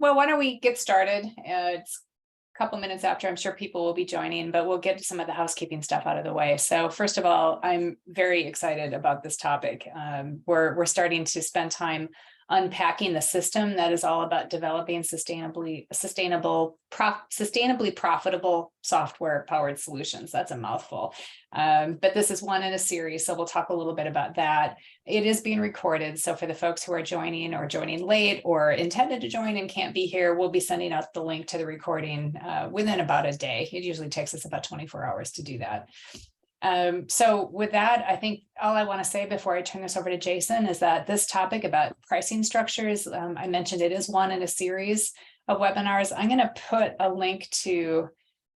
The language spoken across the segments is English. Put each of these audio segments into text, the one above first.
Well, why don't we get started? It's a couple minutes after, I'm sure people will be joining, but we'll get some of the housekeeping stuff out of the way. So first of all, I'm very excited about this topic. We're starting to spend time unpacking the system that is all about developing sustainably profitable software powered solutions. That's a mouthful. But this is one in a series, so we'll talk a little bit about that. It is being recorded, so for the folks who are joining or joining late or intended to join and can't be here, we'll be sending out the link to the recording within about a day. It usually takes us about 24 hours to do that. So with that, I think all I want to say before I turn this over to Jason is that this topic about pricing structures, I mentioned it is one in a series of webinars. I'm going to put a link to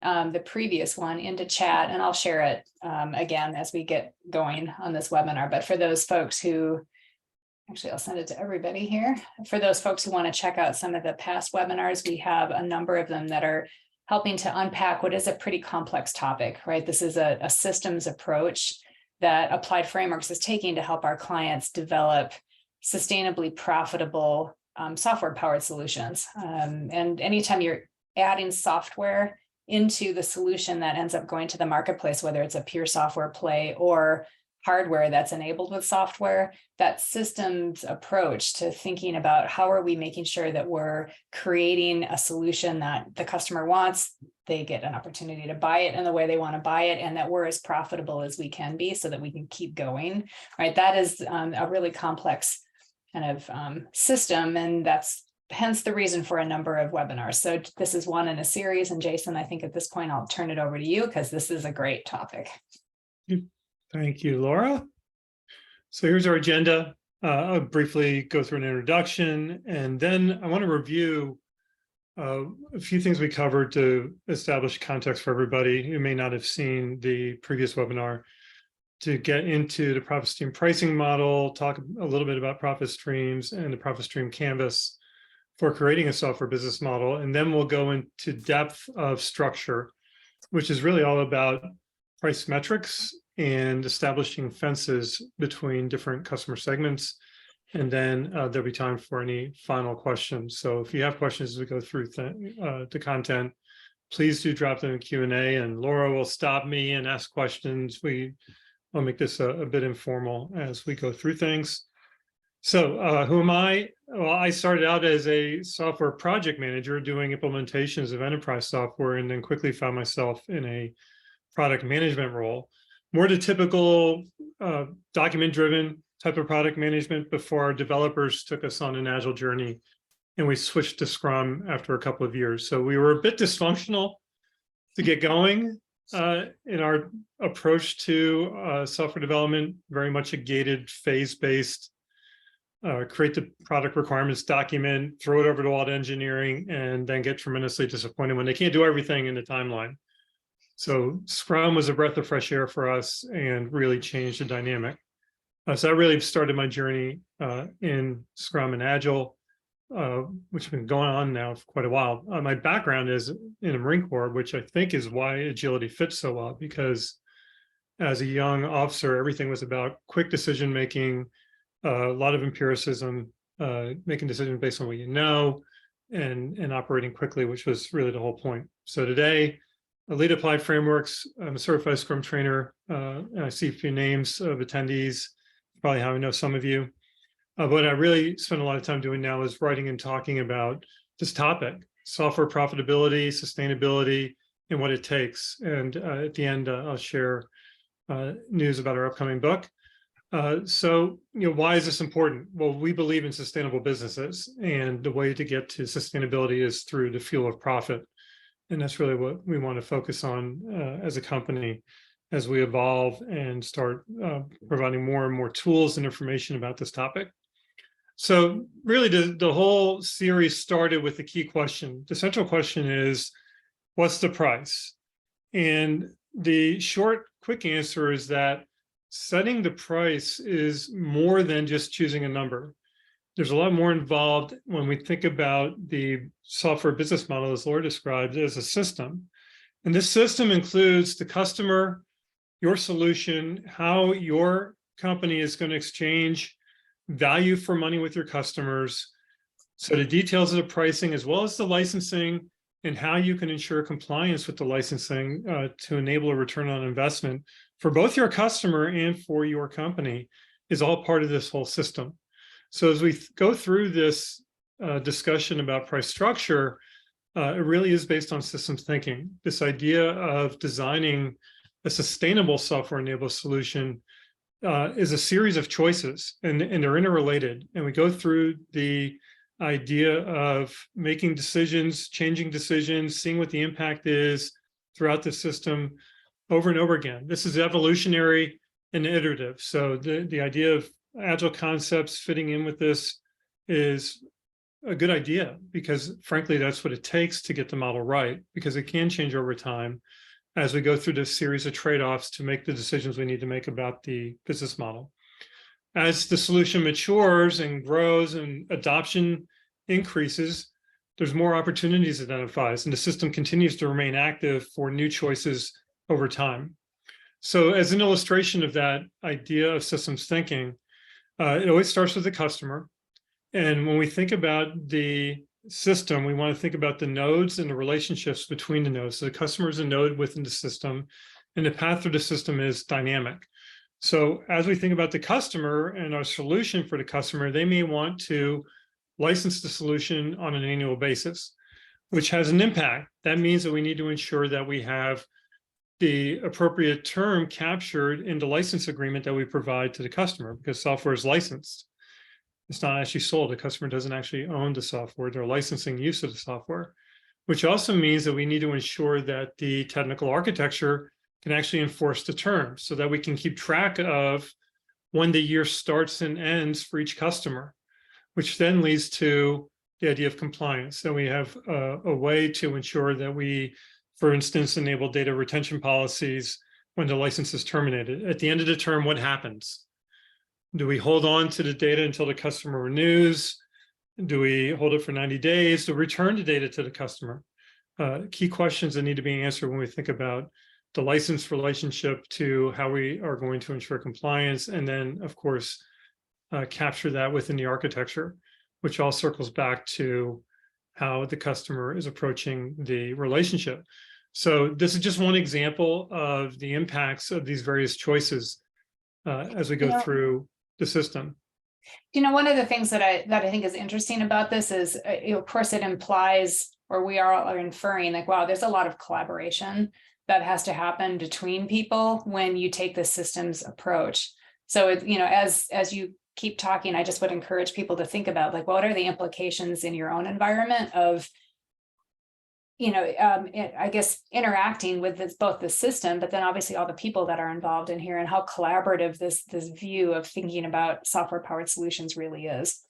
the previous one into chat, and I'll share it again as we get going on this webinar. But for those folks who, actually I'll send it to everybody here. For those folks who want to check out some of the past webinars, we have a number of them that are helping to unpack what is a pretty complex topic, right? This is a systems approach that Applied Frameworks is taking to help our clients develop sustainably profitable software-powered solutions. And anytime you're adding software into the solution that ends up going to the marketplace, whether it's a pure software play or hardware that's enabled with software, that systems approach to thinking about how are we making sure that we're creating a solution that the customer wants, they get an opportunity to buy it in the way they want to buy it, and that we're as profitable as we can be so that we can keep going, right? That is a really complex kind of system, and that's hence the reason for a number of webinars. So this is one in a series, and Jason, I think at this point, I'll turn it over to you because this is a great topic. Thank you, Laura. So here's our agenda. I'll briefly go through an introduction, and then I want to review a few things we covered to establish context for everybody who may not have seen the previous webinar, to get into the profit stream pricing model, talk a little bit about profit streams and the profit stream canvas for creating a software business model. And then we'll go into depth of structure, which is really all about price metrics and establishing fences between different customer segments. And then there'll be time for any final questions. So if you have questions as we go through the content, please do drop them in Q&A, and Laura will stop me and ask questions. I'll make this a bit informal as we go through things. So who am I? Well, I started out as a software project manager doing implementations of enterprise software, and then quickly found myself in a product management role, more the typical document-driven type of product management before our developers took us on an agile journey, and we switched to Scrum after a couple of years. So we were a bit dysfunctional to get going in our approach to software development, very much a gated, phase-based, create the product requirements document, throw it over to all engineering, and then get tremendously disappointed when they can't do everything in the timeline. So Scrum was a breath of fresh air for us and really changed the dynamic. So I really started my journey in Scrum and Agile, which has been going on now for quite a while. My background is in the Marine Corps, which I think is why agility fits so well, because as a young officer, everything was about quick decision-making, a lot of empiricism, making decisions based on what you know, and operating quickly, which was really the whole point. So today, I lead Applied Frameworks. I'm a certified Scrum trainer, and I see a few names of attendees, probably how I know some of you. What I really spend a lot of time doing now is writing and talking about this topic, software profitability, sustainability, and what it takes. And at the end, I'll share news about our upcoming book. So, why is this important? Well, we believe in sustainable businesses, and the way to get to sustainability is through the fuel of profit. And that's really what we want to focus on as a company as we evolve and start providing more and more tools and information about this topic. So really the whole series started with the key question. The central question is, what's the price? And the short, quick answer is that setting the price is more than just choosing a number. There's a lot more involved when we think about the software business model, as Laura described, as a system. And this system includes the customer, your solution, how your company is going to exchange value for money with your customers, So the details of the pricing, as well as the licensing and how you can ensure compliance with the licensing to enable a return on investment for both your customer and for your company, is all part of this whole system. So as we go through this discussion about price structure, it really is based on systems thinking. This idea of designing a sustainable software-enabled solution is a series of choices, and they're interrelated. And we go through the idea of making decisions, changing decisions, seeing what the impact is throughout the system over and over again. This is evolutionary and iterative. So the idea of agile concepts fitting in with this is a good idea, because frankly, that's what it takes to get the model right, because it can change over time as we go through this series of trade-offs to make the decisions we need to make about the business model. As the solution matures and grows and adoption increases, there's more opportunities identified, and the system continues to remain active for new choices over time. So as an illustration of that idea of systems thinking, it always starts with the customer. And when we think about the system, we want to think about the nodes and the relationships between the nodes. So the customer is a node within the system, and the path through the system is dynamic. So as we think about the customer and our solution for the customer, they may want to license the solution on an annual basis, which has an impact. That means that we need to ensure that we have the appropriate term captured in the license agreement that we provide to the customer, because software is licensed. It's not actually sold. The customer doesn't actually own the software. They're licensing use of the software, which also means that we need to ensure that the technical architecture can actually enforce the terms so that we can keep track of when the year starts and ends for each customer, which then leads to the idea of compliance. So we have a way to ensure that we, for instance, enable data retention policies when the license is terminated. At the end of the term, what happens? Do we hold on to the data until the customer renews? Do we hold it for 90 days? Do we return the data to the customer? Key questions that need to be answered when we think about the license relationship to how we are going to ensure compliance, and then, of course, capture that within the architecture, which all circles back to how the customer is approaching the relationship. So this is just one example of the impacts of these various choices as we go through the system. One of the things that I think is interesting about this is, of course, it implies, or we are inferring, like, wow, there's a lot of collaboration that has to happen between people when you take the systems approach. So, as you keep talking, I just would encourage people to think about, like, what are the implications in your own environment of, I guess, interacting with both the system, but then obviously all the people that are involved in here, and how collaborative this view of thinking about software powered solutions really is.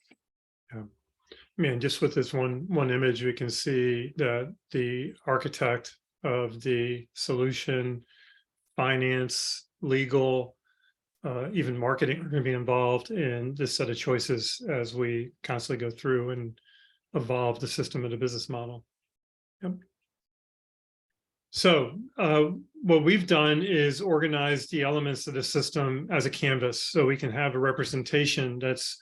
Yeah. I mean, just with this one image, we can see that the architect of the solution, finance, legal, even marketing are going to be involved in this set of choices as we constantly go through and evolve the system and the business model. Yep. So what we've done is organize the elements of the system as a canvas, so we can have a representation that's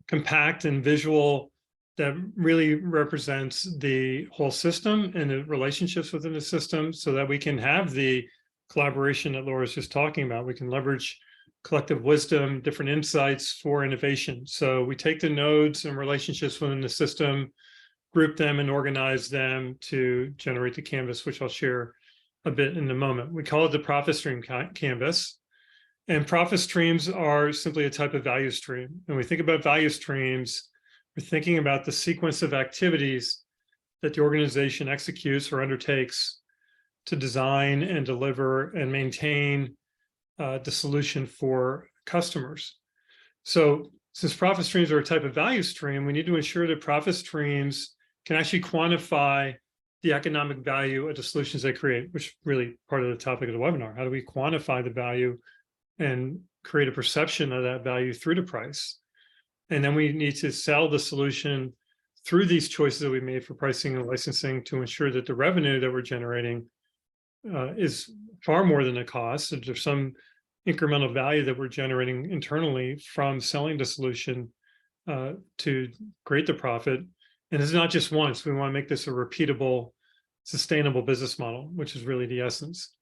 compact and visual, that really represents the whole system and the relationships within the system, so that we can have the collaboration that Laura's just talking about. We can leverage collective wisdom, different insights for innovation. So we take the nodes and relationships within the system, group them and organize them to generate the canvas, which I'll share a bit in a moment. We call it the profit stream canvas. And profit streams are simply a type of value stream. When we think about value streams, we're thinking about the sequence of activities that the organization executes or undertakes to design and deliver and maintain the solution for customers. So since profit streams are a type of value stream, we need to ensure that profit streams can actually quantify the economic value of the solutions they create, which is really part of the topic of the webinar. How do we quantify the value and create a perception of that value through the price? And then we need to sell the solution through these choices that we made for pricing and licensing to ensure that the revenue that we're generating is far more than the cost. So there's some incremental value that we're generating internally from selling the solution to create the profit. And it's not just once. We want to make this a repeatable, sustainable business model, which is really the essence.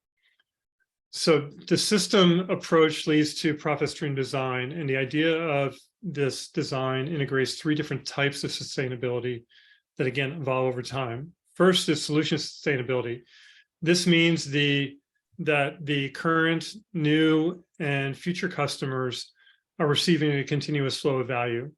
So the system approach leads to profit stream design. And the idea of this design integrates 3 different types of sustainability that, again, evolve over time. First is solution sustainability. This means that the current, new, and future customers are receiving a continuous flow of value.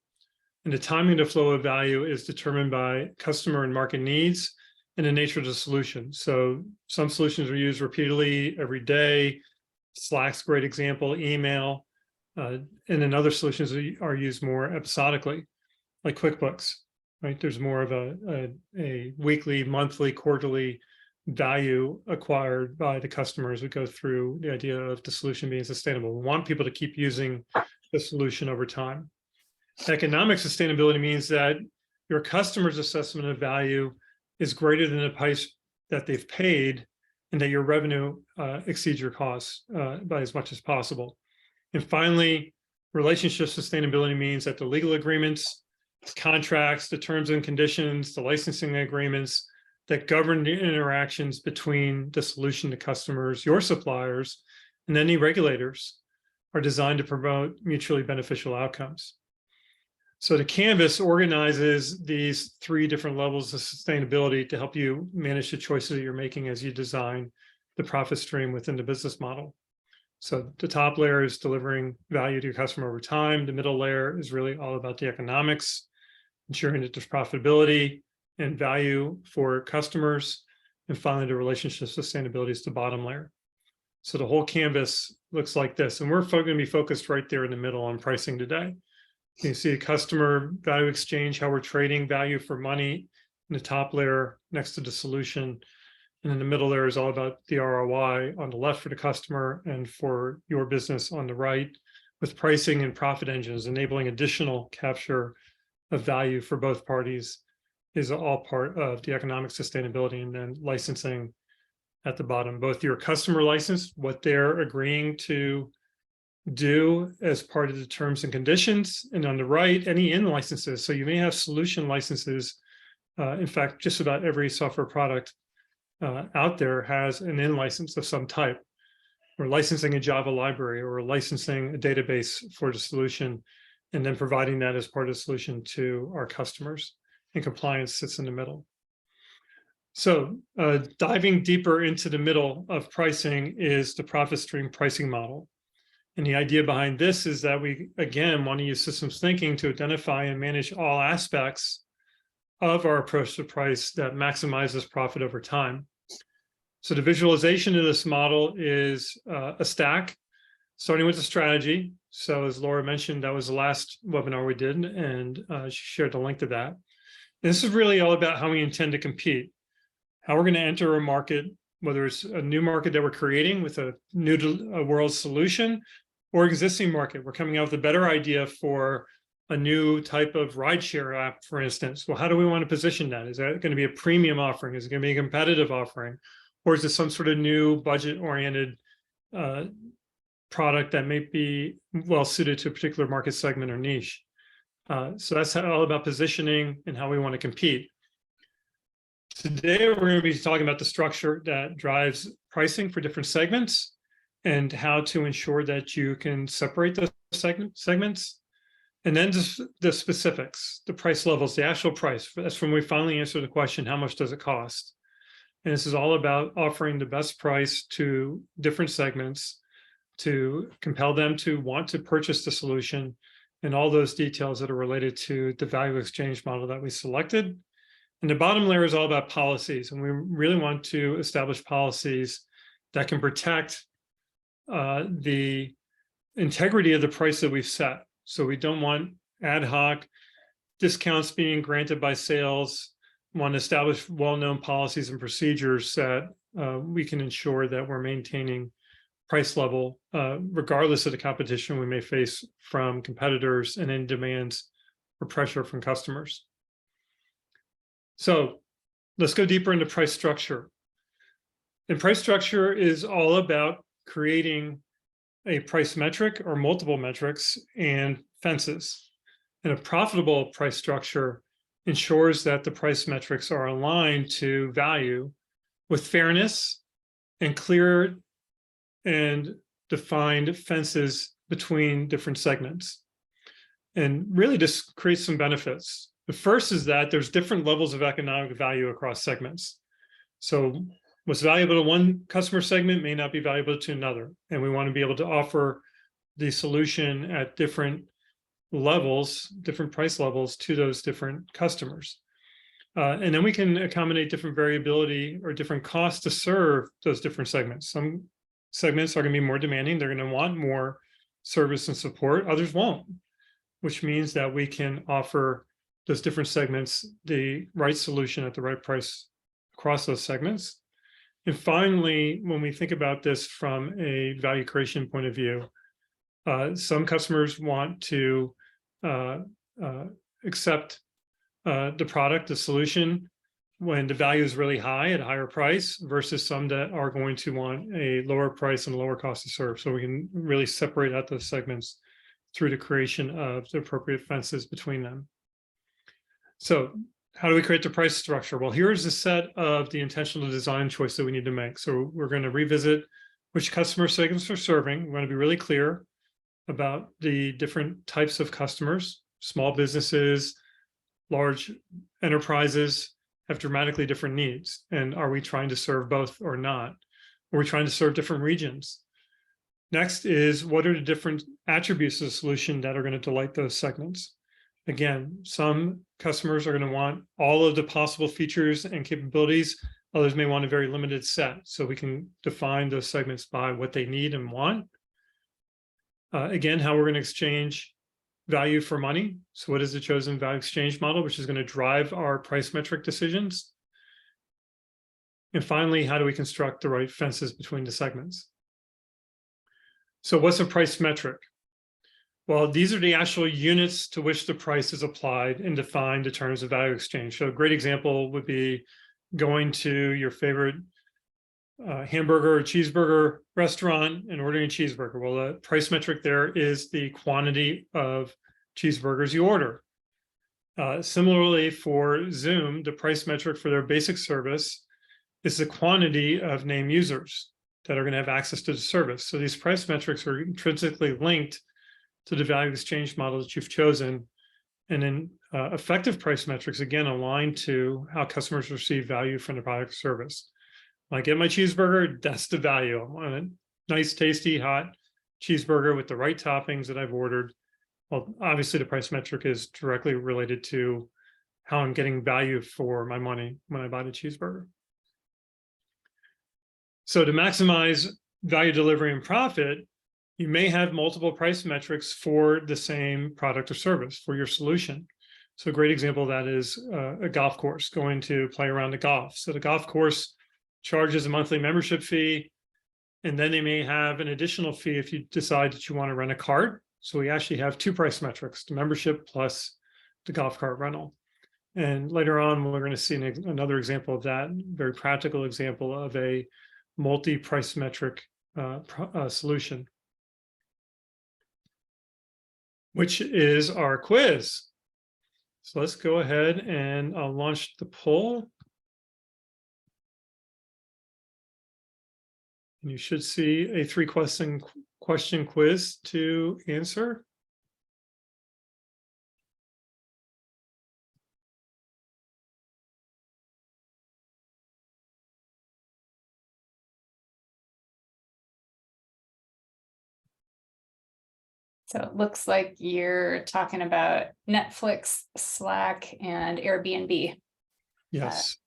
And the timing of the flow of value is determined by customer and market needs and the nature of the solution. So some solutions are used repeatedly every day. Slack's a great example, email, and then other solutions are used more episodically, like QuickBooks, right? There's more of a weekly, monthly, quarterly value acquired by the customer as we go through the idea of the solution being sustainable. We want people to keep using the solution over time. Economic sustainability means that your customer's assessment of value is greater than the price that they've paid, and that your revenue exceeds your costs by as much as possible. And finally, relationship sustainability means that the legal agreements, contracts, the terms and conditions, the licensing agreements that govern the interactions between the solution to customers, your suppliers, and any regulators are designed to promote mutually beneficial outcomes. So the canvas organizes these 3 different levels of sustainability to help you manage the choices that you're making as you design the profit stream within the business model. So the top layer is delivering value to your customer over time. The middle layer is really all about the economics, ensuring that there's profitability and value for customers. And finally, the relationship sustainability is the bottom layer. So the whole canvas looks like this. And we're going to be focused right there in the middle on pricing today. You see a customer value exchange, how we're trading value for money in the top layer next to the solution. And in the middle there is all about the ROI on the left for the customer and for your business on the right, with pricing and profit engines enabling additional capture of value for both parties is all part of the economic sustainability. And then licensing at the bottom, both your customer license, what they're agreeing to do as part of the terms and conditions, and on the right, any in licenses. So you may have solution licenses. In fact, just about every software product out there has an in license of some type. We're licensing a Java library or licensing a database for the solution, and then providing that as part of the solution to our customers. And compliance sits in the middle. So diving deeper into the middle of pricing is the profit stream pricing model. And the idea behind this is that we, again, want to use systems thinking to identify and manage all aspects of our approach to price that maximizes profit over time. So the visualization of this model is a stack, starting with the strategy. So as Laura mentioned, that was the last webinar we did, and she shared the link to that. And this is really all about how we intend to compete, how we're going to enter a market, whether it's a new market that we're creating with a new to world solution, or existing market. We're coming out with a better idea for a new type of rideshare app, for instance. Well, how do we want to position that? Is that going to be a premium offering? Is it going to be a competitive offering? Or is it some sort of new budget-oriented product that may be well suited to a particular market segment or niche? So that's all about positioning and how we want to compete. Today, we're going to be talking about the structure that drives pricing for different segments and how to ensure that you can separate those segments. And then just the specifics, the price levels, the actual price. That's when we finally answer the question, how much does it cost? And this is all about offering the best price to different segments to compel them to want to purchase the solution, and all those details that are related to the value exchange model that we selected. And the bottom layer is all about policies. And we really want to establish policies that can protect the integrity of the price that we've set. So we don't want ad hoc discounts being granted by sales. We want to establish well-known policies and procedures that we can ensure that we're maintaining price level, regardless of the competition we may face from competitors and any demands or pressure from customers. So let's go deeper into price structure. And price structure is all about creating a price metric or multiple metrics and fences. And a profitable price structure ensures that the price metrics are aligned to value with fairness and clear and defined fences between different segments, and really just creates some benefits. The first is that there's different levels of economic value across segments. So what's valuable to one customer segment may not be valuable to another. And we want to be able to offer the solution at different levels, different price levels to those different customers. And then we can accommodate different variability or different costs to serve those different segments. Some segments are going to be more demanding. They're going to want more service and support. Others won't, which means that we can offer those different segments the right solution at the right price across those segments. And finally, when we think about this from a value creation point of view, some customers want to accept the product, the solution, when the value is really high at a higher price versus some that are going to want a lower price and lower cost to serve. So we can really separate out those segments through the creation of the appropriate fences between them. So how do we create the price structure? Well, here's a set of the intentional design choice that we need to make. So we're going to revisit which customer segments we're serving. We're going to be really clear about the different types of customers. Small businesses, large enterprises have dramatically different needs. And are we trying to serve both or not? Are we trying to serve different regions? Next is, what are the different attributes of the solution that are going to delight those segments? Again, some customers are going to want all of the possible features and capabilities. Others may want a very limited set. So we can define those segments by what they need and want. Again, how we're going to exchange value for money. So what is the chosen value exchange model, which is going to drive our price metric decisions? And finally, how do we construct the right fences between the segments? So what's a price metric? Well, these are the actual units to which the price is applied and defined in terms of value exchange. So a great example would be going to your favorite hamburger or cheeseburger restaurant and ordering a cheeseburger. Well, the price metric there is the quantity of cheeseburgers you order. Similarly, for Zoom, the price metric for their basic service is the quantity of named users that are going to have access to the service. So these price metrics are intrinsically linked to the value exchange model that you've chosen. And then effective price metrics, again, align to how customers receive value from the product or service. When I get my cheeseburger, that's the value. I want a nice, tasty, hot cheeseburger with the right toppings that I've ordered. Well, obviously, the price metric is directly related to how I'm getting value for my money when I buy the cheeseburger. So to maximize value delivery and profit, you may have multiple price metrics for the same product or service for your solution. So a great example of that is a golf course going to play around the golf. So the golf course charges a monthly membership fee, and then they may have an additional fee if you decide that you want to rent a cart. So we actually have two price metrics, the membership plus the golf cart rental. And later on, we're going to see another example of that, very practical example of a multi-price metric solution, which is our quiz. So let's go ahead and launch the poll. And you should see a 3-question quiz to answer. So it looks like you're talking about Netflix, Slack, and Airbnb. Yes.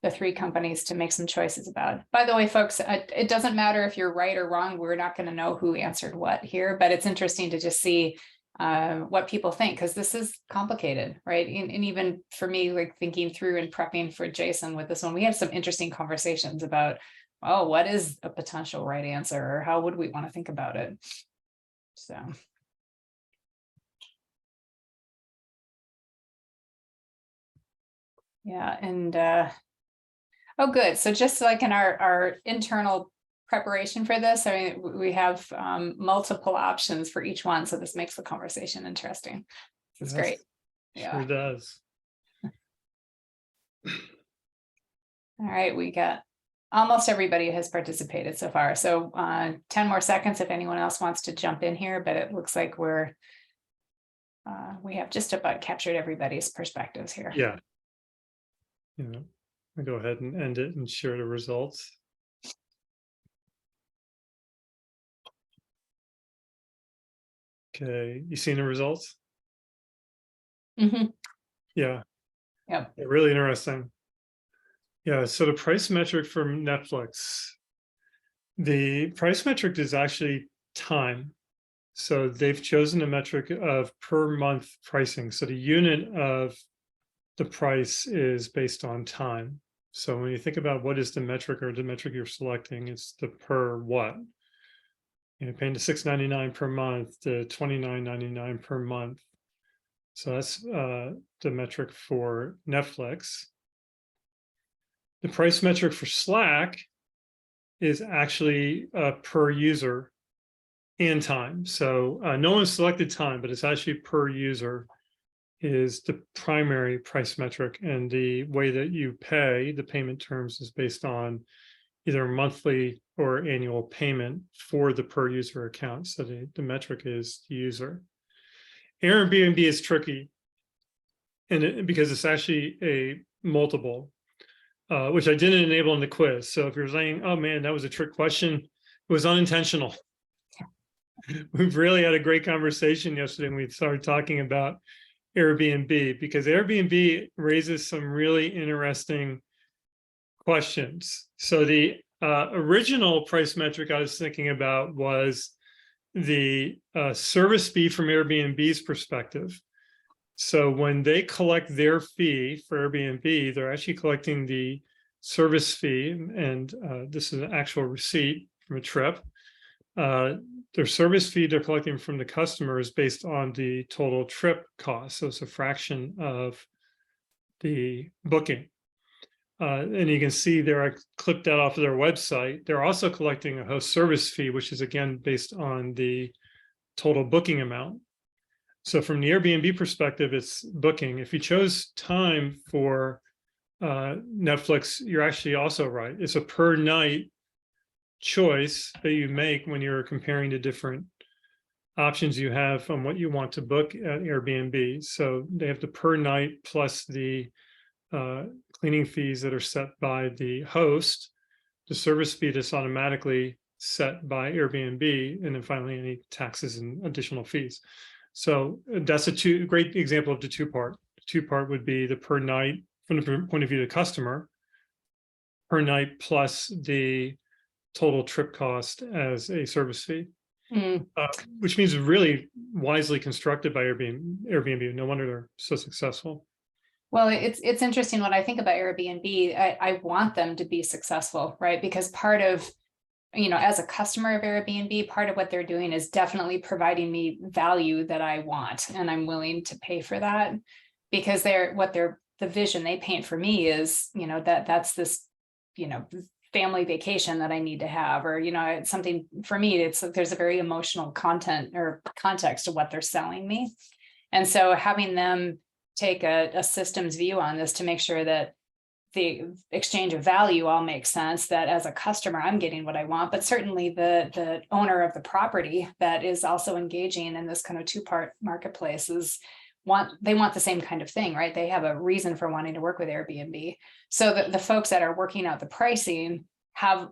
The 3 companies to make some choices about. By the way, folks, it doesn't matter if you're right or wrong. We're not going to know who answered what here, but it's interesting to just see what people think, because this is complicated, right? And even for me, like thinking through and prepping for Jason with this one, we had some interesting conversations about, oh, what is a potential right answer, or how would we want to think about it? So. Yeah, and oh, good. So just like in our internal preparation for this, I mean, we have multiple options for each one. So this makes the conversation interesting. It's great. Yeah. Sure does. All right, we got almost everybody has participated so far. So 10 more seconds if anyone else wants to jump in here, but it looks like we have just about captured everybody's perspectives here. Yeah. I'll go ahead and end it and share the results. Okay, you seen the results? Mhm. Yeah. Yep. Really interesting. Yeah, so the price metric from Netflix, the price metric is actually time. So they've chosen a metric of per month pricing. So the unit of the price is based on time. So when you think about what is the metric or the metric you're selecting, it's the per what. Paying the $6.99 per month to $29.99 per month. So that's the metric for Netflix. The price metric for Slack is actually per user and time. So no one selected time, but it's actually per user is the primary price metric. And the way that you pay, the payment terms is based on either monthly or annual payment for the per user account. So the metric is user. Airbnb is tricky because it's actually a multiple, which I didn't enable in the quiz. So if you're saying, oh man, that was a trick question, it was unintentional. We've really had a great conversation yesterday when we started talking about Airbnb, because Airbnb raises some really interesting questions. So the original price metric I was thinking about was the service fee from Airbnb's perspective. So when they collect their fee for Airbnb, they're actually collecting the service fee, and this is an actual receipt from a trip. Their service fee they're collecting from the customer is based on the total trip cost. So it's a fraction of the booking. And you can see there, I clipped that off of their website. They're also collecting a host service fee, which is again based on the total booking amount. So from the Airbnb perspective, it's booking. If you chose time for Netflix, you're actually also right. It's a per night choice that you make when you're comparing the different options you have on what you want to book at Airbnb. So they have the per night plus the cleaning fees that are set by the host, the service fee that's automatically set by Airbnb, and then finally any taxes and additional fees. So that's a great example of the two-part. Two-part would be the per night from the point of view of the customer, per night plus the total trip cost as a service fee, which means really wisely constructed by Airbnb. No wonder they're so successful. Well, it's interesting when I think about Airbnb, I want them to be successful, right? Because part of, as a customer of Airbnb, part of what they're doing is definitely providing me value that I want, and I'm willing to pay for that, because the vision they paint for me is, that's this, family vacation that I need to have, or, it's something for me, there's a very emotional content or context to what they're selling me. And so having them take a systems view on this to make sure that the exchange of value all makes sense, that as a customer, I'm getting what I want, but certainly the owner of the property that is also engaging in this kind of two-part marketplace they want the same kind of thing, right? They have a reason for wanting to work with Airbnb. So the folks that are working out the pricing have,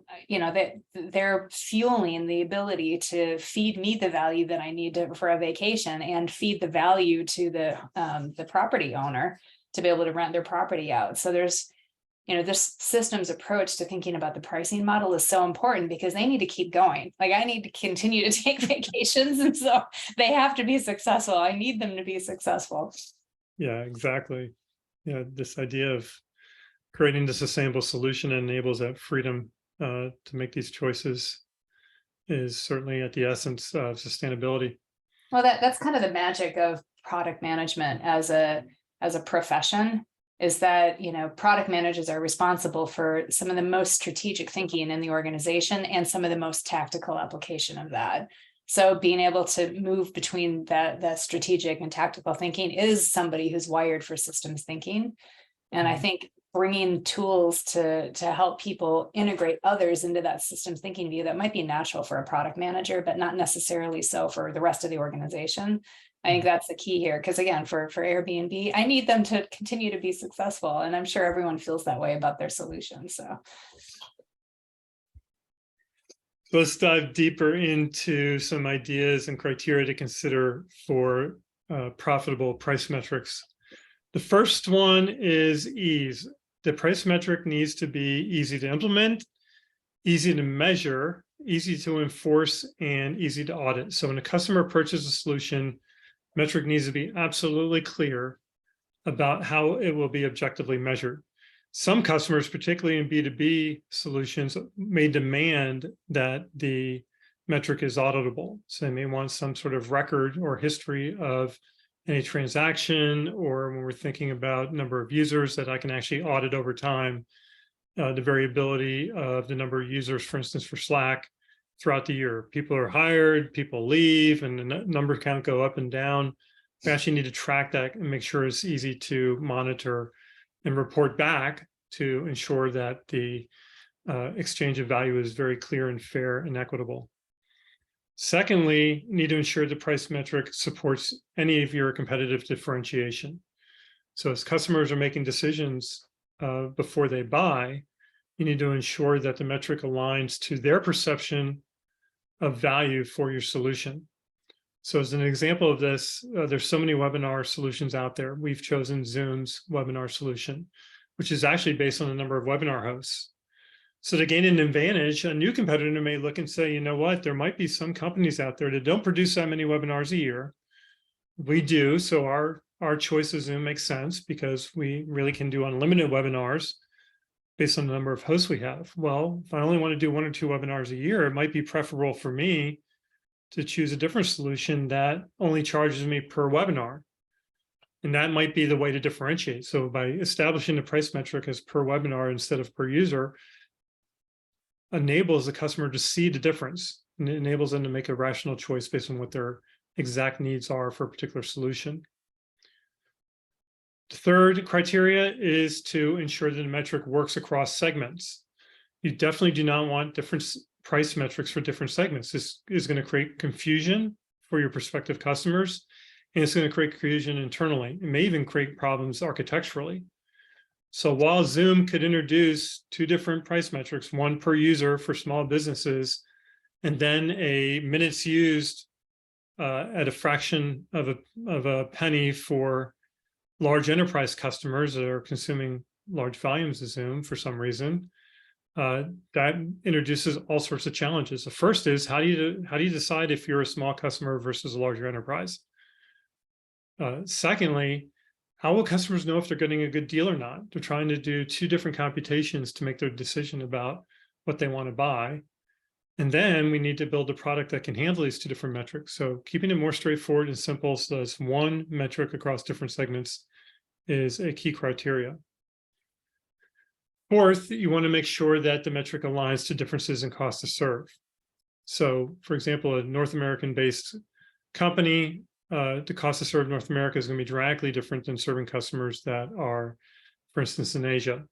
they're fueling the ability to feed me the value that I need for a vacation, and feed the value to the property owner to be able to rent their property out. So there's, this systems approach to thinking about the pricing model is so important, because they need to keep going. Like, I need to continue to take vacations, and so they have to be successful. I need them to be successful. Yeah, exactly. Yeah, this idea of creating the sustainable solution enables that freedom to make these choices is certainly at the essence of sustainability. Well, that's kind of the magic of product management as a profession, is that, product managers are responsible for some of the most strategic thinking in the organization and some of the most tactical application of that. So being able to move between that strategic and tactical thinking is somebody who's wired for systems thinking. And I think bringing tools to help people integrate others into that systems thinking view that might be natural for a product manager, but not necessarily so for the rest of the organization. I think that's the key here, because again, for Airbnb, I need them to continue to be successful, and I'm sure everyone feels that way about their solution. So let's dive deeper into some ideas and criteria to consider for profitable price metrics. The first one is ease. The price metric needs to be easy to implement, easy to measure, easy to enforce, and easy to audit. So when a customer purchases a solution, metric needs to be absolutely clear about how it will be objectively measured. Some customers, particularly in B2B solutions, may demand that the metric is auditable. So they may want some sort of record or history of any transaction, or when we're thinking about number of users, that I can actually audit over time, the variability of the number of users, for instance, for Slack throughout the year. People are hired, people leave, and the number can go up and down. We actually need to track that and make sure it's easy to monitor and report back to ensure that the exchange of value is very clear and fair and equitable. Secondly, you need to ensure the price metric supports any of your competitive differentiation. So as customers are making decisions before they buy, you need to ensure that the metric aligns to their perception of value for your solution. So as an example of this, there's so many webinar solutions out there. We've chosen Zoom's webinar solution, which is actually based on the number of webinar hosts. So to gain an advantage, a new competitor may look and say, you know what, there might be some companies out there that don't produce that many webinars a year. We do, so our choice of Zoom makes sense because we really can do unlimited webinars based on the number of hosts we have. Well, if I only want to do 1 or 2 webinars a year, it might be preferable for me to choose a different solution that only charges me per webinar. And that might be the way to differentiate. So by establishing the price metric as per webinar instead of per user, enables the customer to see the difference, and it enables them to make a rational choice based on what their exact needs are for a particular solution. The third criteria is to ensure that the metric works across segments. You definitely do not want different price metrics for different segments. This is going to create confusion for your prospective customers, and it's going to create confusion internally. It may even create problems architecturally. So while Zoom could introduce 2 different price metrics, one per user for small businesses, and then a minutes used at a fraction of a penny for large enterprise customers that are consuming large volumes of Zoom for some reason, that introduces all sorts of challenges. The first is, how do you decide if you're a small customer versus a larger enterprise? Secondly, how will customers know if they're getting a good deal or not? They're trying to do 2 different computations to make their decision about what they want to buy. And then we need to build a product that can handle these 2 different metrics. So keeping it more straightforward and simple, so there's one metric across different segments, is a key criteria. Fourth, you want to make sure that the metric aligns to differences in cost to serve. So for example, a North American-based company, the cost to serve North America is going to be dramatically different than serving customers that are, for instance, in Asia.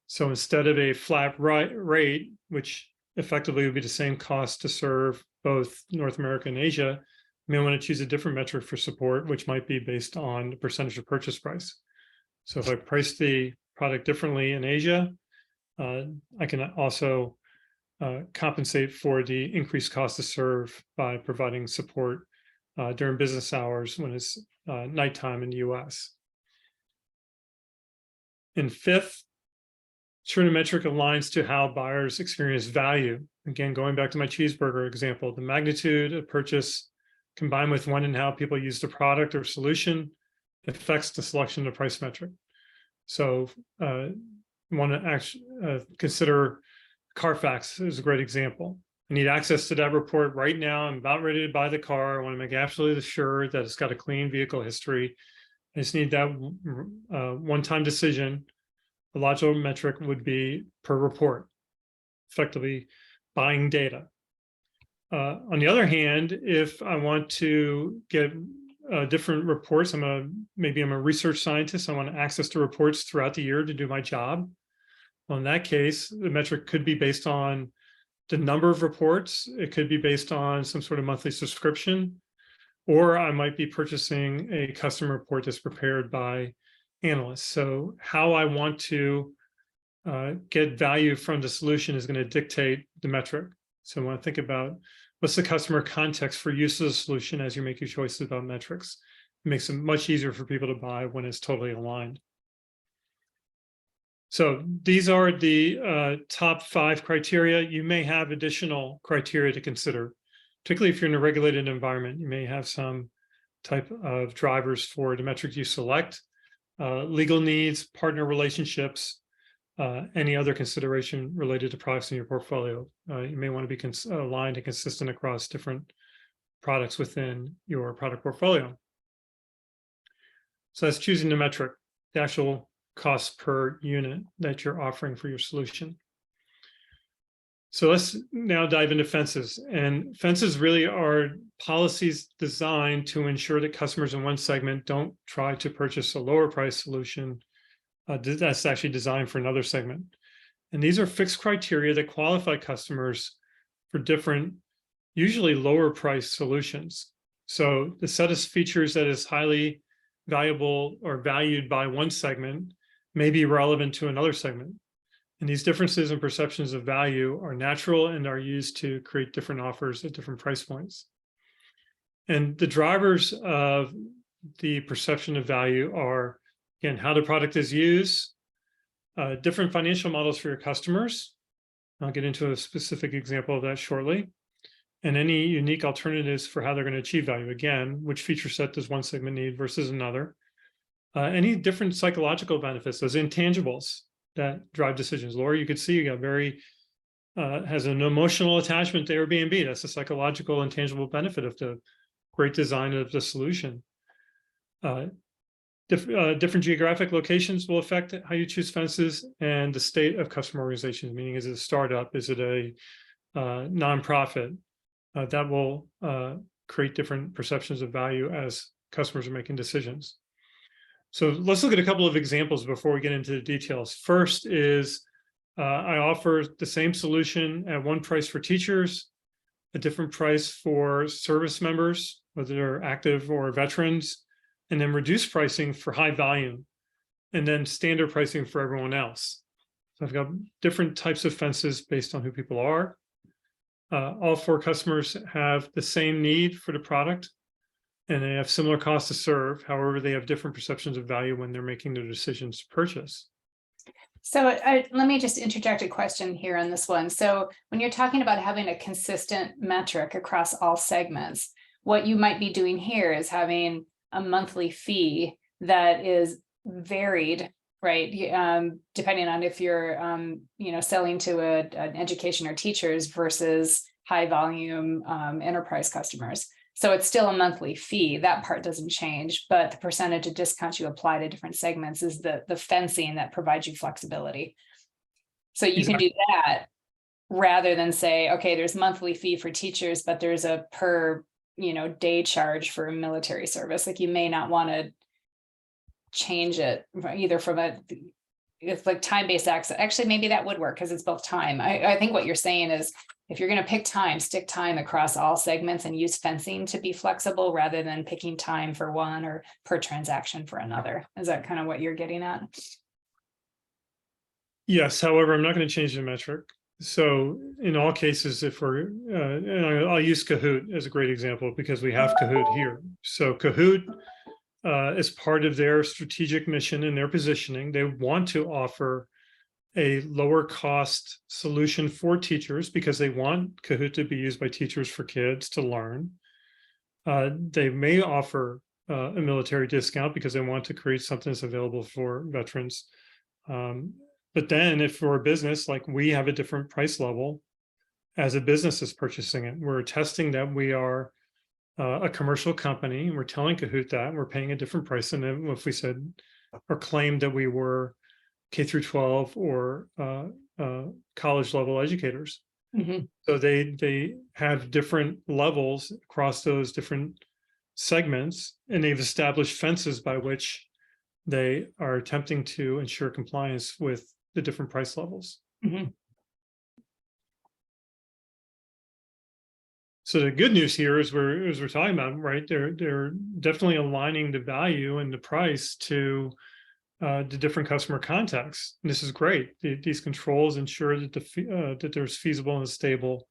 So instead of a flat rate, which effectively would be the same cost to serve both North America and Asia, you may want to choose a different metric for support, which might be based on the percentage of purchase price. So if I price the product differently in Asia, I can also compensate for the increased cost to serve by providing support during business hours when it's nighttime in the US. And fifth, ensure the metric aligns to how buyers experience value. Again, going back to my cheeseburger example, the magnitude of purchase combined with when and how people use the product or solution affects the selection of the price metric. So want to actually consider Carfax is a great example. I need access to that report right now. I'm about ready to buy the car. I want to make absolutely sure that it's got a clean vehicle history. I just need that one-time decision. The logical metric would be per report, effectively buying data. On the other hand, if I want to get different reports. Maybe I'm a research scientist. I want access to reports throughout the year to do my job. Well, in that case, the metric could be based on the number of reports. It could be based on some sort of monthly subscription, or I might be purchasing a custom report that's prepared by analysts. So how I want to get value from the solution is going to dictate the metric. So I want to think about what's the customer context for use of the solution as you're making choices about metrics. It makes it much easier for people to buy when it's totally aligned. So these are the top 5 criteria. You may have additional criteria to consider, particularly if you're in a regulated environment. You may have some type of drivers for the metric you select, legal needs, partner relationships, any other consideration related to products in your portfolio. You may want to be aligned and consistent across different products within your product portfolio. So that's choosing the metric, the actual cost per unit that you're offering for your solution. So let's now dive into fences. And fences really are policies designed to ensure that customers in one segment don't try to purchase a lower price solution that's actually designed for another segment. And these are fixed criteria that qualify customers for different, usually lower price solutions. So the set of features that is highly valuable or valued by one segment may be relevant to another segment. And these differences in perceptions of value are natural and are used to create different offers at different price points. And the drivers of the perception of value are, again, how the product is used, different financial models for your customers. I'll get into a specific example of that shortly. And any unique alternatives for how they're going to achieve value. Again, which feature set does one segment need versus another? Any different psychological benefits, those intangibles that drive decisions. Laura, you could see you got has an emotional attachment to Airbnb. That's a psychological intangible benefit of the great design of the solution. Different geographic locations will affect how you choose fences, and the state of customer organizations, meaning is it a startup, is it a nonprofit? That will create different perceptions of value as customers are making decisions. So let's look at a couple of examples before we get into the details. First is I offer the same solution at one price for teachers, a different price for service members, whether they're active or veterans, and then reduced pricing for high volume, and then standard pricing for everyone else. So I've got different types of fences based on who people are. All 4 customers have the same need for the product, and they have similar costs to serve. However, they have different perceptions of value when they're making their decisions to purchase. So let me just interject a question here on this one. So when you're talking about having a consistent metric across all segments, what you might be doing here is having a monthly fee that is varied, right? Depending on if you're, selling to an education or teachers versus high volume enterprise customers. So it's still a monthly fee. That part doesn't change, but the percentage of discounts you apply to different segments is the fencing that provides you flexibility. So you can do that rather than say, okay, there's monthly fee for teachers, but there's a per day charge for military service. Like you may not want to change it either from it's like time-based access. Actually, maybe that would work because it's both time. I think what you're saying is if you're going to pick time, stick time across all segments and use fencing to be flexible rather than picking time for one or per transaction for another. Is that kind of what you're getting at? Yes. However, I'm not going to change the metric. So in all cases, if we're, and I'll use Kahoot as a great example because we have Kahoot here. So Kahoot, as part of their strategic mission and their positioning, they want to offer a lower cost solution for teachers because they want Kahoot to be used by teachers for kids to learn. They may offer a military discount because they want to create something that's available for veterans. But then if we're a business, like we have a different price level as a business is purchasing it. We're testing that we are a commercial company. We're telling Kahoot that we're paying a different price than if we said or claimed that we were K through 12 or college level educators. Mm-hmm. So they have different levels across those different segments, and they've established fences by which they are attempting to ensure compliance with the different price levels. Mhm. So the good news here is we're talking about, right? They're definitely aligning the value and the price to the different customer contexts. And this is great. These controls ensure that that there's feasible and stable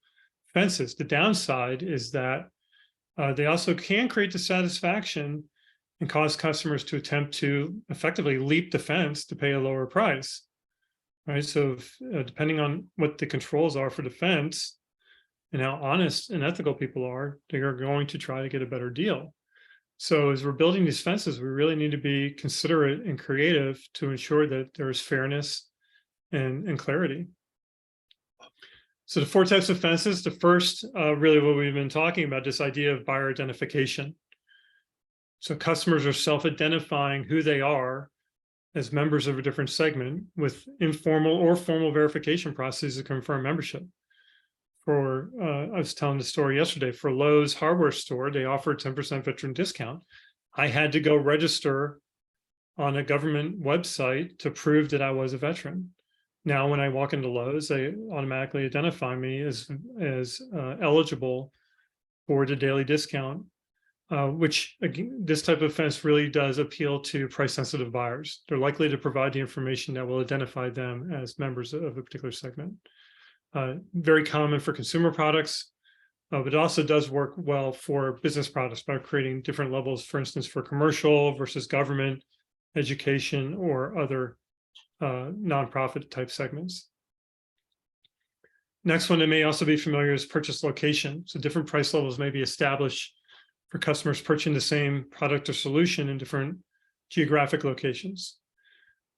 fences. The downside is that they also can create dissatisfaction and cause customers to attempt to effectively leap the fence to pay a lower price, right? So depending on what the controls are for the fence and how honest and ethical people are, they are going to try to get a better deal. So as we're building these fences, we really need to be considerate and creative to ensure that there is fairness and clarity. So the 4 types of fences, the first, really what we've been talking about, this idea of buyer identification. So customers are self-identifying who they are as members of a different segment with informal or formal verification processes to confirm membership. I was telling the story yesterday, for Lowe's hardware store, they offered 10% veteran discount. I had to go register on a government website to prove that I was a veteran. Now, when I walk into Lowe's, they automatically identify me as eligible for the daily discount, which again, this type of fence really does appeal to price-sensitive buyers. They're likely to provide the information that will identify them as members of a particular segment. Very common for consumer products, but it also does work well for business products by creating different levels, for instance, for commercial versus government, education, or other nonprofit type segments. Next one that may also be familiar is purchase location. So different price levels may be established for customers purchasing the same product or solution in different geographic locations.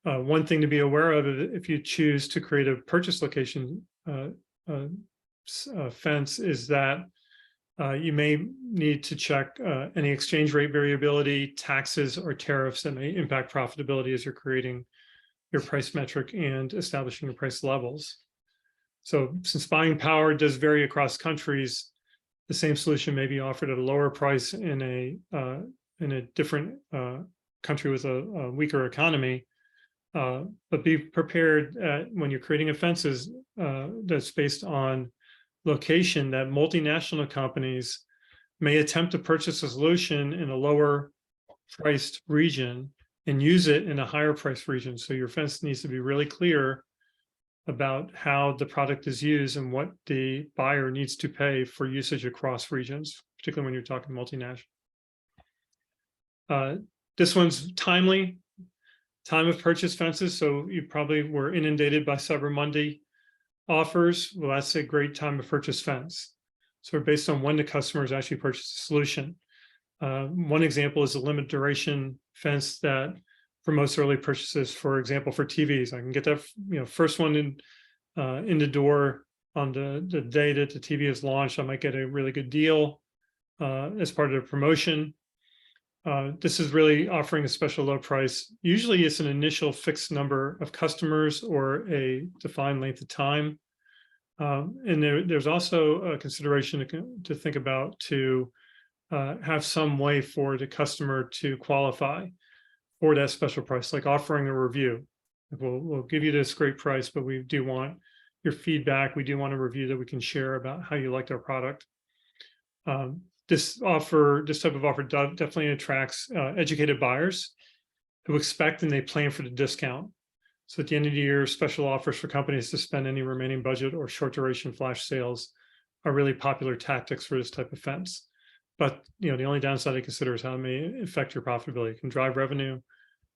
One thing to be aware of, if you choose to create a purchase location fence, is that you may need to check any exchange rate variability, taxes, or tariffs that may impact profitability as you're creating your price metric and establishing your price levels. So since buying power does vary across countries, the same solution may be offered at a lower price in a different country with a weaker economy. But be prepared when you're creating offenses that's based on location, that multinational companies may attempt to purchase a solution in a lower priced region and use it in a higher priced region. So your fence needs to be really clear about how the product is used and what the buyer needs to pay for usage across regions, particularly when you're talking multinational. This one's timely. Time of purchase fences. So you probably were inundated by Cyber Monday offers. Well, that's a great time of purchase fence. So based on when the customers actually purchase the solution. One example is a limited duration fence that promotes early purchases. For example, for TVs, I can get that first one in the door on the day that the TV is launched. I might get a really good deal as part of the promotion. This is really offering a special low price. Usually it's an initial fixed number of customers or a defined length of time. And there's also a consideration to think about to have some way for the customer to qualify for that special price, like offering a review. We'll give you this great price, but we do want your feedback. We do want a review that we can share about how you liked our product. This type of offer definitely attracts educated buyers who expect and they plan for the discount. So at the end of the year, special offers for companies to spend any remaining budget or short duration flash sales are really popular tactics for this type of fence. But the only downside to consider is how it may affect your profitability. It can drive revenue,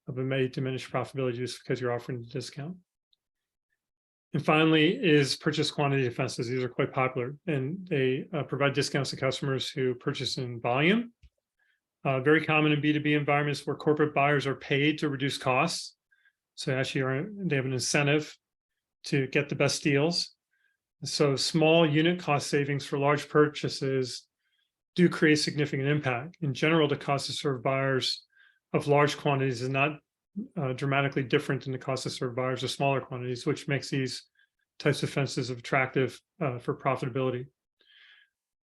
but may diminish profitability just because you're offering the discount. And finally is purchase quantity fences. These are quite popular, and they provide discounts to customers who purchase in volume. Very common in B2B environments where corporate buyers are paid to reduce costs. So actually they have an incentive to get the best deals. So small unit cost savings for large purchases do create significant impact. In general, the cost to serve buyers of large quantities is not dramatically different than the cost to serve buyers of smaller quantities, which makes these types of fences attractive for profitability.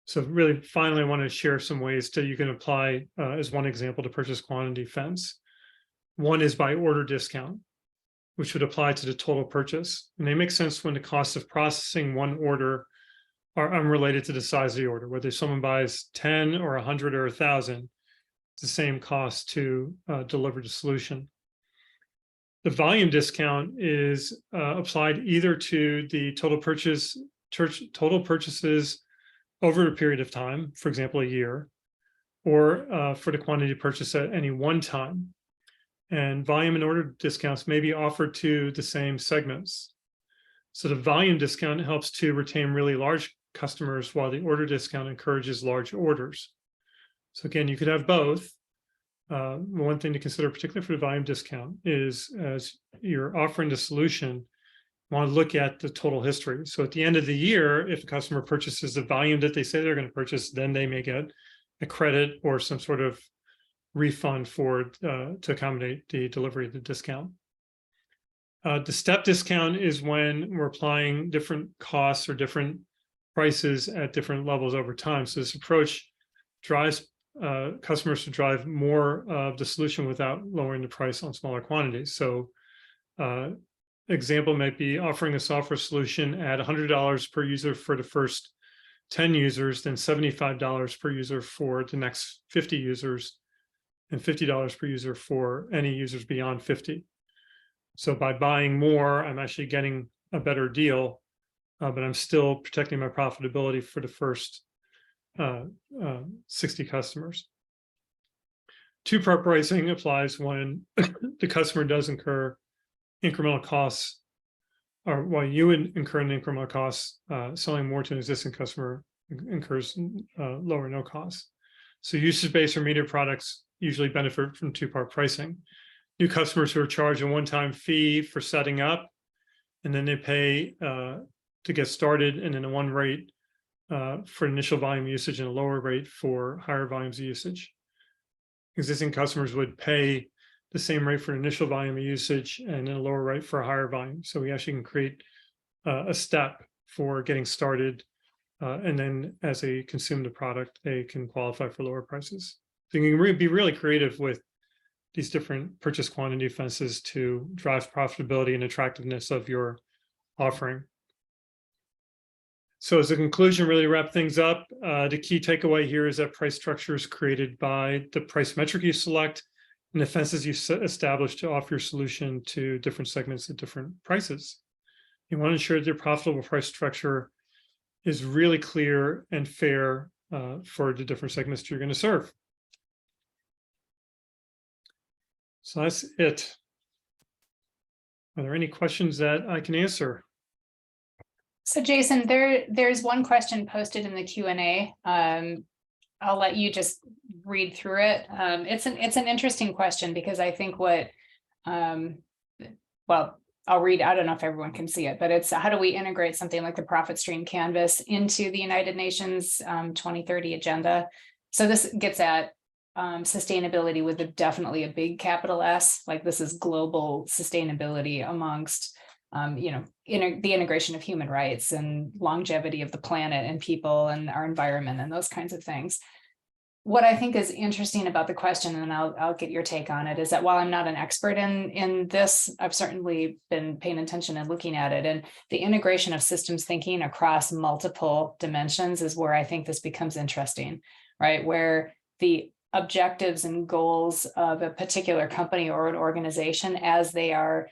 So really, finally, I want to share some ways that you can apply as one example to purchase quantity fence. One is by order discount, which would apply to the total purchase. And they make sense when the cost of processing one order are unrelated to the size of the order. Whether someone buys 10 or 100 or 1,000, it's the same cost to deliver the solution. The volume discount is applied either to the total purchases over a period of time, for example, a year, or for the quantity purchased at any one time. And volume and order discounts may be offered to the same segments. So the volume discount helps to retain really large customers, while the order discount encourages large orders. So again, you could have both. One thing to consider, particularly for the volume discount, is as you're offering the solution, you want to look at the total history. So at the end of the year, if a customer purchases the volume that they say they're going to purchase, then they may get a credit or some sort of refund for to accommodate the delivery of the discount. The step discount is when we're applying different costs or different prices at different levels over time. So this approach drives customers to drive more of the solution without lowering the price on smaller quantities. So example might be offering a software solution at $100 per user for the first 10 users, then $75 per user for the next 50 users, and $50 per user for any users beyond 50. So by buying more, I'm actually getting a better deal, but I'm still protecting my profitability for the first 60 customers. Two-part pricing applies when the customer does incur incremental costs, or while you incur an incremental costs, selling more to an existing customer incurs low or no costs. So usage-based or media products usually benefit from two-part pricing. New customers who are charged a one-time fee for setting up, and then they pay to get started, and then a one rate for initial volume usage and a lower rate for higher volumes of usage. Existing customers would pay the same rate for initial volume of usage and then a lower rate for a higher volume. So we actually can create a step for getting started, and then as they consume the product, they can qualify for lower prices. So you can be really creative with these different purchase quantity fences to drive profitability and attractiveness of your offering. So as a conclusion, really wrap things up, the key takeaway here is that price structure is created by the price metric you select and the fences you establish to offer your solution to different segments at different prices. You want to ensure that your profitable price structure is really clear and fair for the different segments you're going to serve. So that's it. Are there any questions that I can answer? So Jason, there's one question posted in the Q&A. I'll let you just read through it. It's an interesting question because I think what, well, I'll read, I don't know if everyone can see it, but it's how do we integrate something like the profit stream canvas into the United Nations 2030 agenda? So this gets at sustainability with definitely a big capital S, like this is global sustainability amongst the integration of human rights and longevity of the planet and people and our environment and those kinds of things. What I think is interesting about the question, and I'll get your take on it, is that while I'm not an expert in this, I've certainly been paying attention and looking at it. And the integration of systems thinking across multiple dimensions is where I think this becomes interesting, right? Where the objectives and goals of a particular company or an organization as they are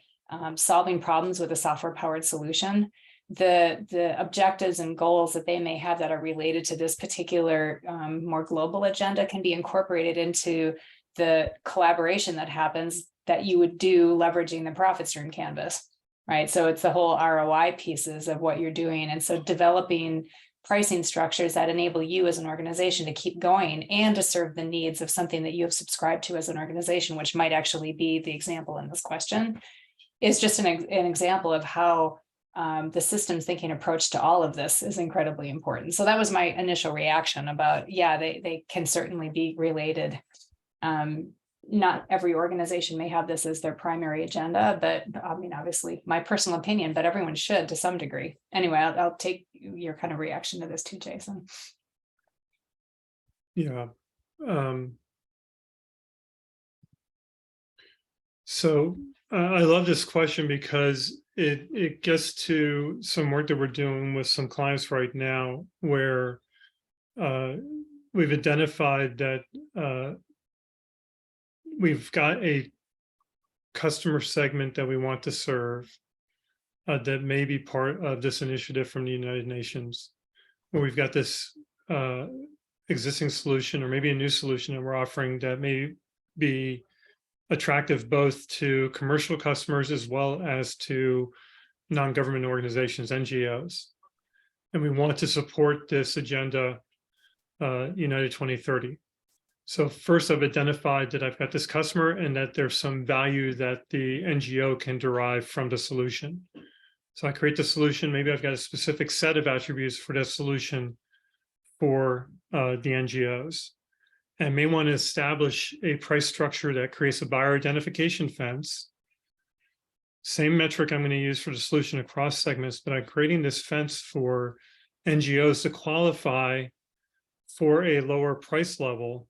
solving problems with a software-powered solution, the objectives and goals that they may have that are related to this particular more global agenda can be incorporated into the collaboration that happens that you would do leveraging the profit stream canvas, right? So it's the whole ROI pieces of what you're doing. And so developing pricing structures that enable you as an organization to keep going and to serve the needs of something that you have subscribed to as an organization, which might actually be the example in this question, is just an example of how the systems thinking approach to all of this is incredibly important. So that was my initial reaction about, yeah, they can certainly be related. Not every organization may have this as their primary agenda, but I mean, obviously my personal opinion, but everyone should to some degree. Anyway, I'll take your kind of reaction to this too, Jason. Yeah. Um, so I love this question because it gets to some work that we're doing with some clients right now where uh, we've identified that we've got a customer segment that we want to serve that may be part of this initiative from the United Nations, where we've got this uh, existing solution or maybe a new solution that we're offering that may be attractive both to commercial customers as well as to non-government organizations, NGOs. And we want to support this agenda, United 2030. So first I've identified that I've got this customer and that there's some value that the NGO can derive from the solution. So I create the solution. Maybe I've got a specific set of attributes for that solution for the NGOs, and may want to establish a price structure that creates a buyer identification fence. Same metric I'm going to use for the solution across segments, but I'm creating this fence for NGOs to qualify for a lower price level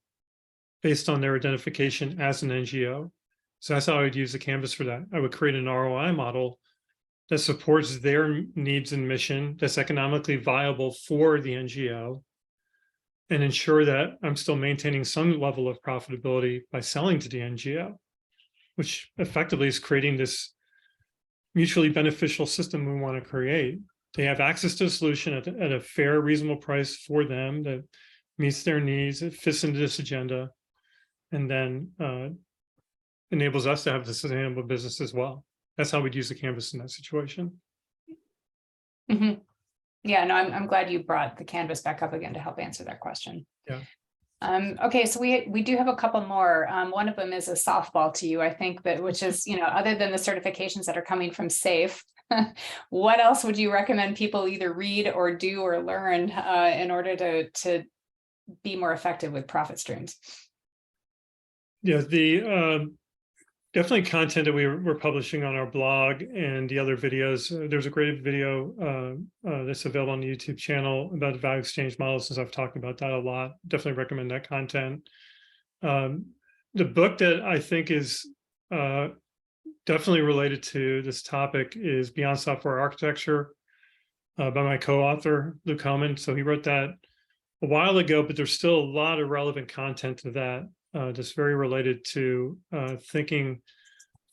based on their identification as an NGO. So that's how I would use the canvas for that. I would create an ROI model that supports their needs and mission, that's economically viable for the NGO, and ensure that I'm still maintaining some level of profitability by selling to the NGO, which effectively is creating this mutually beneficial system we want to create. They have access to a solution at a fair, reasonable price for them that meets their needs, it fits into this agenda, and then enables us to have the sustainable business as well. That's how we'd use the canvas in that situation. Mm-hmm. Yeah, no, I'm glad you brought the canvas back up again to help answer that question. Yeah. Okay, so we do have a couple more. One of them is a softball to you, I think, but which is, other than the certifications that are coming from SAFE, what else would you recommend people either read or do or learn in order to be more effective with profit streams? Yeah, the definitely content that we're publishing on our blog and the other videos. There's a great video that's available on the YouTube channel about the value exchange model, since I've talked about that a lot. Definitely recommend that content. The book that I think is definitely related to this topic is Beyond Software Architecture by my co-author, Luke Homan. So he wrote that a while ago, but there's still a lot of relevant content to that. That's very related to thinking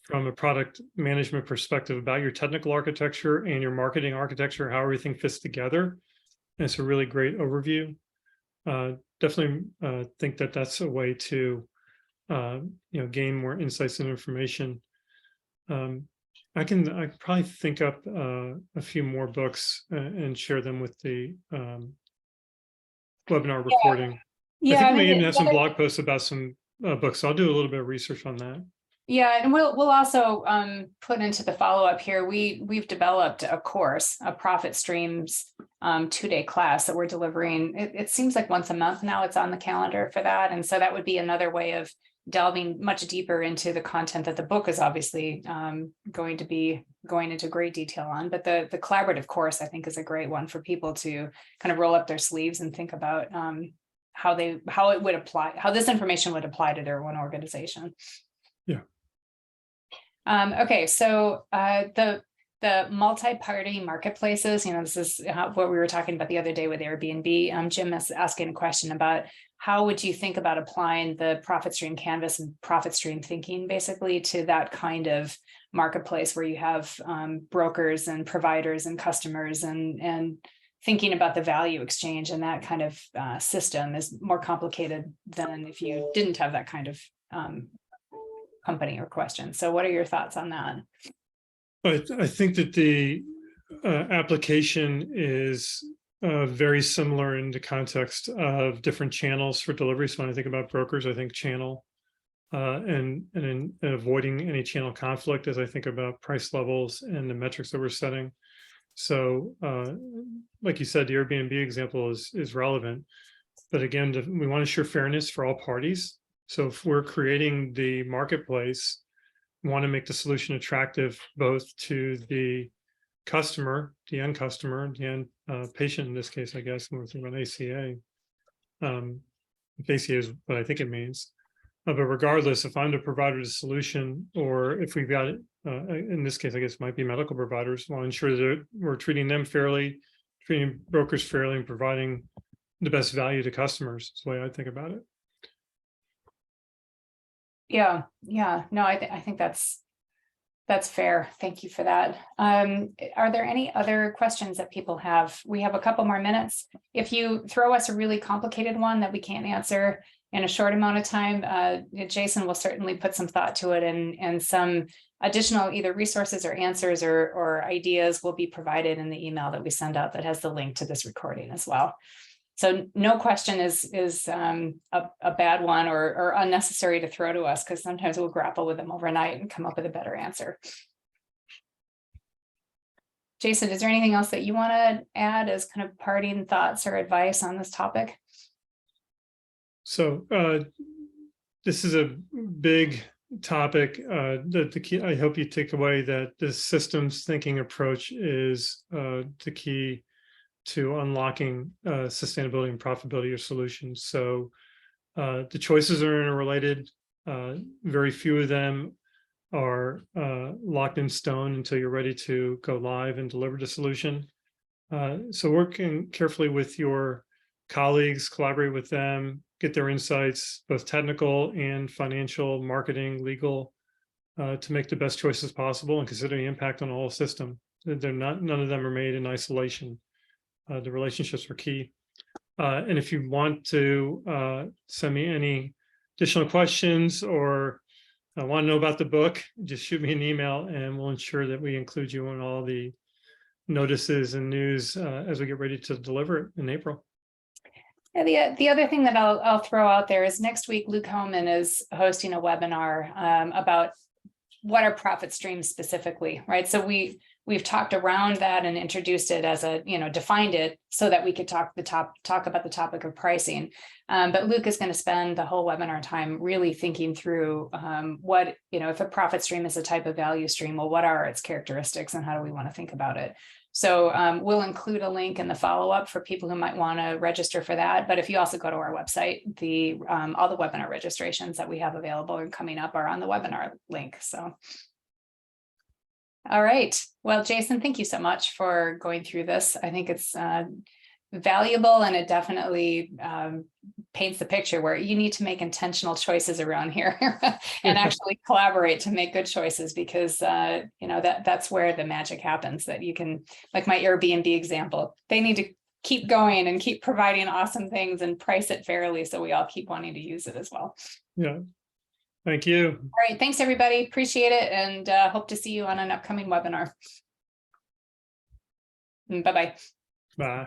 from a product management perspective about your technical architecture and your marketing architecture, how everything fits together. And it's a really great overview. Definitely think that that's a way to gain more insights and information. I can probably think up a few more books and share them with the webinar recording. Yeah, I think we may even have some blog posts about some books. So I'll do a little bit of research on that. Yeah, and we'll also put into the follow-up here. We've developed a course, a profit streams 2-day class that we're delivering. It seems like once a month now it's on the calendar for that. And so that would be another way of delving much deeper into the content that the book is obviously going to be going into great detail on. But the collaborative course, I think, is a great one for people to kind of roll up their sleeves and think about how it would apply, how this information would apply to their own organization. Yeah. Okay, so the multi-party marketplaces, this is what we were talking about the other day with Airbnb. Jim is asking a question about how would you think about applying the profit stream canvas and profit stream thinking basically to that kind of marketplace where you have brokers and providers and customers and thinking about the value exchange, and that kind of system is more complicated than if you didn't have that kind of company or question. So what are your thoughts on that? I think that the application is very similar in the context of different channels for delivery. So when I think about brokers, I think channel and in avoiding any channel conflict as I think about price levels and the metrics that we're setting. So like you said, the Airbnb example is relevant. But again, we want to ensure fairness for all parties. So if we're creating the marketplace, we want to make the solution attractive both to the customer, the end customer, the end patient in this case, I guess, when we're thinking about ACA, if ACA is what I think it means. But regardless, if I'm the provider of the solution, or if we've got, in this case, I guess it might be medical providers, want to ensure that we're treating them fairly, treating brokers fairly, and providing the best value to customers. That's the way I think about it. Yeah, no, I think that's fair. Thank you for that. Are there any other questions that people have? We have a couple more minutes. If you throw us a really complicated one that we can't answer in a short amount of time, Jason will certainly put some thought to it, and some additional either resources or answers or ideas will be provided in the email that we send out that has the link to this recording as well. So no question is a bad one or unnecessary to throw to us, because sometimes we'll grapple with them overnight and come up with a better answer. Jason, is there anything else that you want to add as kind of parting thoughts or advice on this topic? So this is a big topic. The key, I hope you take away that the systems thinking approach is the key to unlocking sustainability and profitability of solutions. So the choices are interrelated. Very few of them are locked in stone until you're ready to go live and deliver the solution. So working carefully with your colleagues, collaborate with them, get their insights, both technical and financial, marketing, legal, to make the best choices possible and consider the impact on the whole system. None of them are made in isolation. The relationships are key. And if you want to send me any additional questions or want to know about the book, just shoot me an email and we'll ensure that we include you in all the notices and news as we get ready to deliver it in April. Yeah, the other thing that I'll throw out there is next week, Luke Homan is hosting a webinar about what are profit streams specifically, right? So we've talked around that and introduced it as a, defined it so that we could talk about the topic of pricing. But Luke is going to spend the whole webinar time really thinking through what, if a profit stream is a type of value stream, well, what are its characteristics and how do we want to think about it? So we'll include a link in the follow-up for people who might want to register for that. But if you also go to our website, all the webinar registrations that we have available and coming up are on the webinar link. So, all right. Well, Jason, thank you so much for going through this. I think it's valuable, and it definitely paints the picture where you need to make intentional choices around here and actually collaborate to make good choices, because that's where the magic happens. That you can, like my Airbnb example, they need to keep going and keep providing awesome things and price it fairly so we all keep wanting to use it as well. Yeah. Thank you. All right. Thanks, everybody. Appreciate it, and hope to see you on an upcoming webinar. Bye-bye. Bye.